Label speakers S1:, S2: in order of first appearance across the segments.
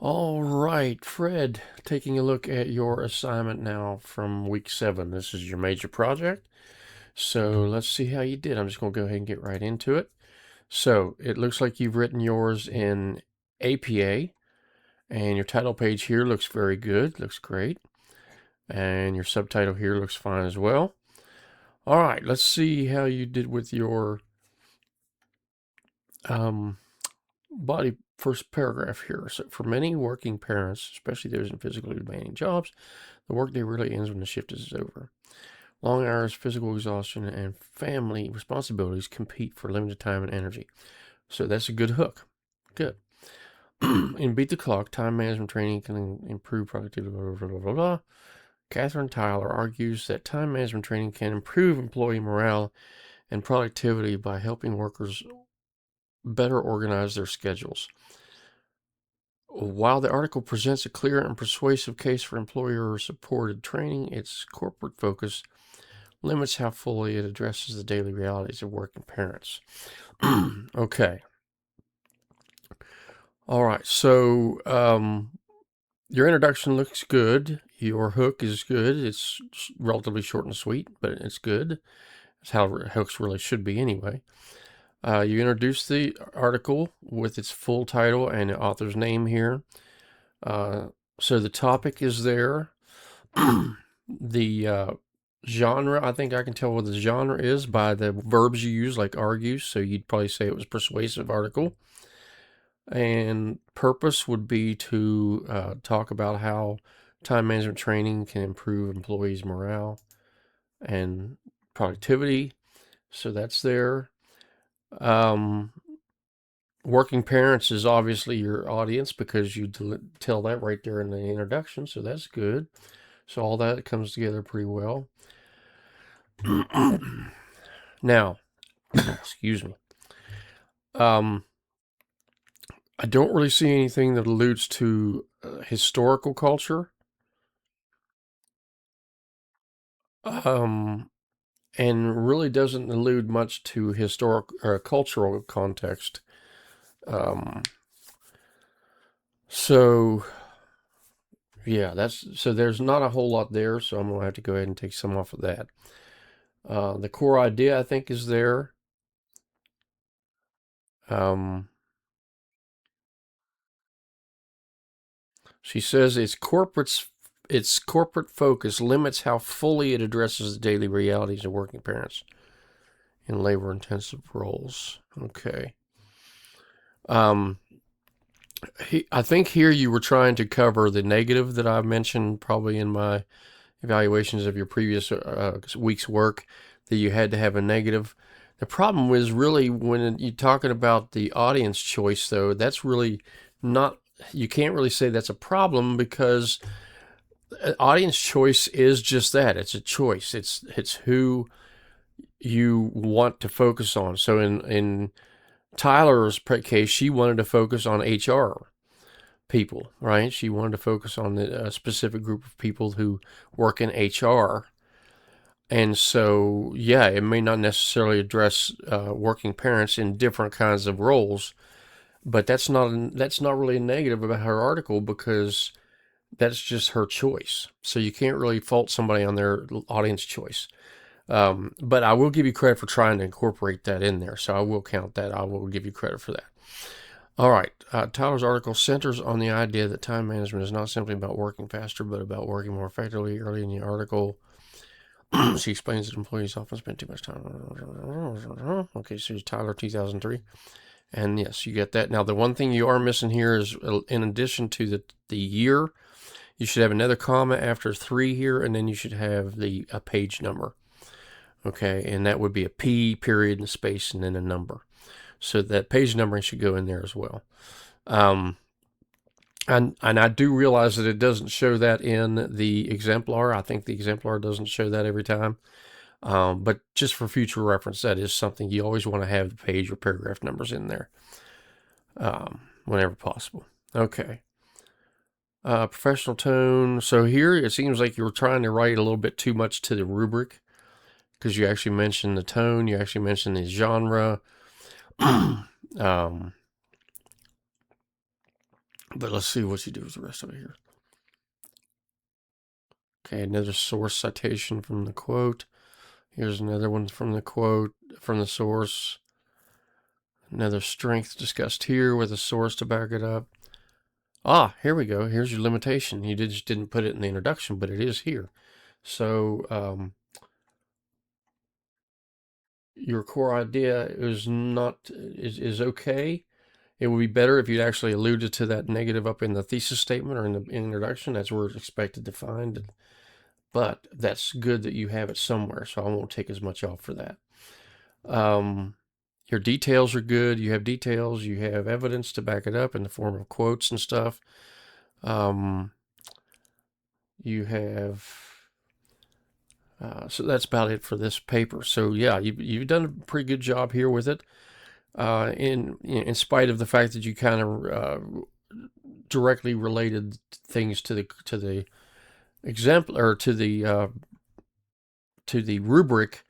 S1: All right, Fred, taking a look at your assignment now from week 7. This is your major project. So let's see how you did. I'm just going to go ahead and get right into it. So it looks like you've written yours in APA, and your title page here looks very good, looks great. And your subtitle here looks fine as well. All right, let's see how you did with your body first paragraph here. So for many working parents, especially those in physically demanding jobs, the workday really ends when the shift is over. Long hours, physical exhaustion, and family responsibilities compete for limited time and energy. So that's a good hook. Good. In Beat the Clock, time management training can improve productivity. Blah, blah, blah, blah, blah. Catherine Tyler argues that time management training can improve employee morale and productivity by helping workers better organize their schedules. While the article presents a clear and persuasive case for employer-supported training, its corporate focus limits how fully it addresses the daily realities of working parents. Okay. All right. So your introduction looks good. Your hook is good. It's relatively short and sweet, but it's good. That's how hooks really should be anyway. You introduce the article with its full title and the author's name here. So the topic is there. The genre, I think I can tell what the genre is by the verbs you use, like argue. So you'd probably say it was persuasive article. And purpose would be to talk about how time management training can improve employees' morale and productivity. So that's there. Um, Working parents is obviously your audience because you tell that right there in the introduction. So that's good. So all that comes together pretty well. Now, excuse me. Um, I don't really see anything that alludes to historical culture. Um, and really doesn't allude much to historic or cultural context. Um, so yeah, there's not a whole lot there. So I'm gonna have to go ahead and take some off of that. The core idea I think is there. Um, she says its corporate focus limits how fully it addresses the daily realities of working parents in labor-intensive roles. Okay. Um, I think here you were trying to cover the negative that I mentioned probably in my evaluations of your previous week's work, that you had to have a negative. The problem was really when you're talking about the audience choice, though, that's really not, you can't really say that's a problem because audience choice is just that. It's a choice. It's who you want to focus on. So in Tyler's case, she wanted to focus on HR people, right? She wanted to focus on a specific group of people who work in HR. And so, yeah, it may not necessarily address working parents in different kinds of roles, but that's not really a negative about her article because that's just her choice. So you can't really fault somebody on their audience choice. But I will give you credit for trying to incorporate that in there. So I will count that. I will give you credit for that. All right. Tyler's article centers on the idea that time management is not simply about working faster, but about working more effectively. Early in the article, she explains that employees often spend too much time. Okay, so Tyler 2003. And yes, you get that. Now, the one thing you are missing here is in addition to the year, you should have another comma after 3 here, and then you should have a page number. Okay, and that would be a P period and space and then a number. So that page numbering should go in there as well. And I do realize that it doesn't show that in the exemplar. I think the exemplar doesn't show that every time. But just for future reference, that is something you always want to have the page or paragraph numbers in there whenever possible. Okay. Professional tone. So here it seems like you were trying to write a little bit too much to the rubric because you actually mentioned the tone, you actually mentioned the genre. um, But let's see what you do with the rest of it here. Okay, another source citation from the quote. Here's another one from the quote, from the source. Another strength discussed here with a source to back it up. Ah, here we go. Here's your limitation. You just didn't put it in the introduction, but it is here. So your core idea is okay. It would be better if you'd actually alluded to that negative up in the thesis statement or in the introduction. That's where it's expected to find it. But that's good that you have it somewhere, so I won't take as much off for that. Your details are good. You have details. You have evidence to back it up in the form of quotes and stuff. You have... so that's about it for this paper. So yeah, you've done a pretty good job here with it. In spite of the fact that you kind of directly related things to the example or to the rubric,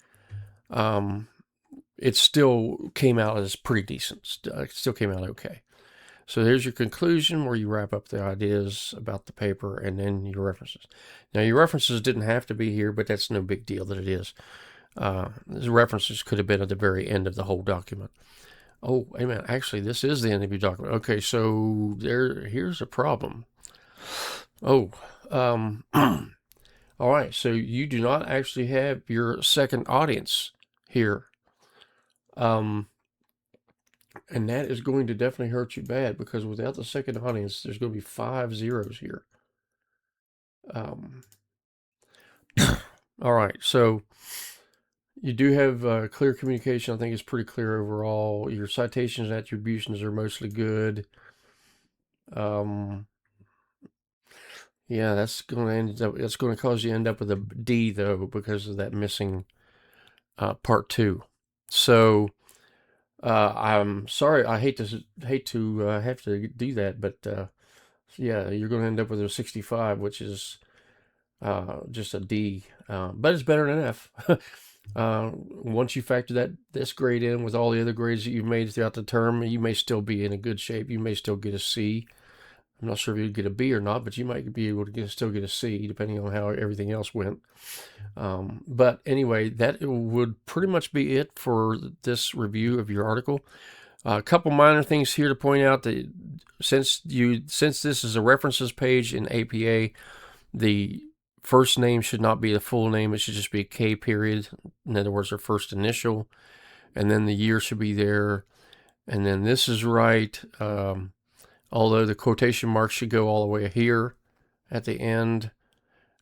S1: it still came out as pretty decent. It still came out okay. So there's your conclusion where you wrap up the ideas about the paper and then your references. Now your references didn't have to be here, but that's no big deal that it is. The references could have been at the very end of the whole document. Oh, wait a minute. Actually, this is the end of your document. Okay, so here's a problem. Oh, all right. So you do not actually have your second audience here. And that is going to definitely hurt you bad, because without the second audience, there's going to be 5 zeros here. All right. So you do have clear communication. I think it's pretty clear overall. Your citations and attributions are mostly good. Yeah, that's going to cause you to end up with a D though, because of that missing part 2. So I'm sorry. I hate to have to do that, but yeah, you're going to end up with a 65, which is just a D, but it's better than an F. Once you factor this grade in with all the other grades that you've made throughout the term, you may still be in a good shape. You may still get a C. I'm not sure if you'd get a B or not, but you might be able to still get a C, depending on how everything else went. But anyway, that would pretty much be it for this review of your article. A couple minor things here to point out: that since this is a references page in APA, the first name should not be the full name. It should just be a K period. In other words, their first initial, and then the year should be there. And then this is right. Although the quotation marks should go all the way here at the end.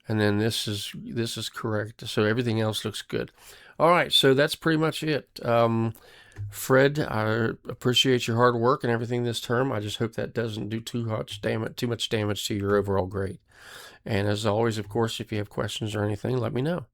S1: And then this is correct. So everything else looks good. All right, so that's pretty much it. Fred, I appreciate your hard work and everything this term. I just hope that doesn't do too much damage to your overall grade. And as always, of course, if you have questions or anything, let me know.